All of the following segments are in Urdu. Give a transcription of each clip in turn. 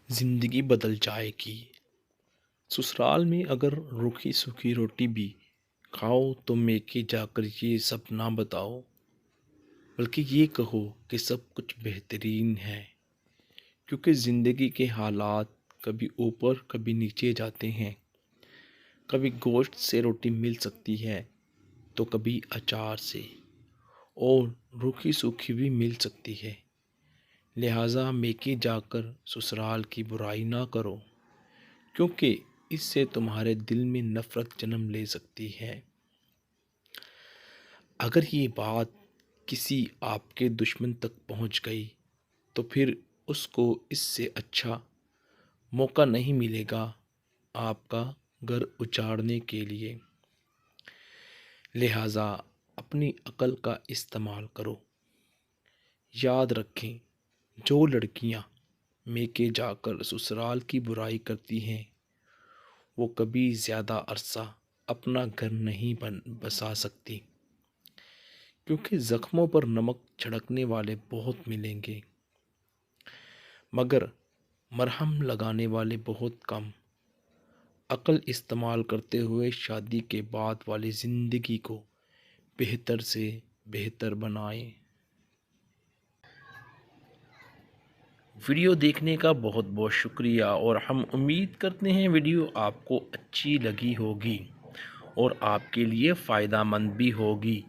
زندگی بدل جائے گی۔ سسرال میں اگر روکھی سوکھی روٹی بھی کھاؤ تو میکے جا کر یہ سب نہ بتاؤ، بلکہ یہ کہو کہ سب کچھ بہترین ہے، کیونکہ زندگی کے حالات کبھی اوپر کبھی نیچے جاتے ہیں۔ کبھی گوشت سے روٹی مل سکتی ہے تو کبھی اچار سے، اور روکھی سوکھی بھی مل سکتی ہے۔ لہٰذا میکے جا کر سسرال کی برائی نہ کرو، کیونکہ اس سے تمہارے دل میں نفرت جنم لے سکتی ہے۔ اگر یہ بات کسی آپ کے دشمن تک پہنچ گئی تو پھر اس کو اس سے اچھا موقع نہیں ملے گا آپ کا گھر اجاڑنے کے لیے۔ لہٰذا اپنی عقل کا استعمال کرو۔ یاد رکھیں، جو لڑکیاں میکے جا کر سسرال کی برائی کرتی ہیں وہ کبھی زیادہ عرصہ اپنا گھر نہیں بسا سکتی، کیونکہ زخموں پر نمک چھڑکنے والے بہت ملیں گے مگر مرہم لگانے والے بہت کم۔ عقل استعمال کرتے ہوئے شادی کے بعد والی زندگی کو بہتر سے بہتر بنائیں۔ ویڈیو دیکھنے کا بہت بہت شکریہ، اور ہم امید کرتے ہیں ویڈیو آپ کو اچھی لگی ہوگی اور آپ کے لیے فائدہ مند بھی ہوگی۔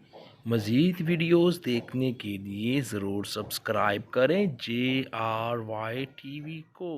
مزید ویڈیوز دیکھنے کے لیے ضرور سبسکرائب کریں JRY TV کو۔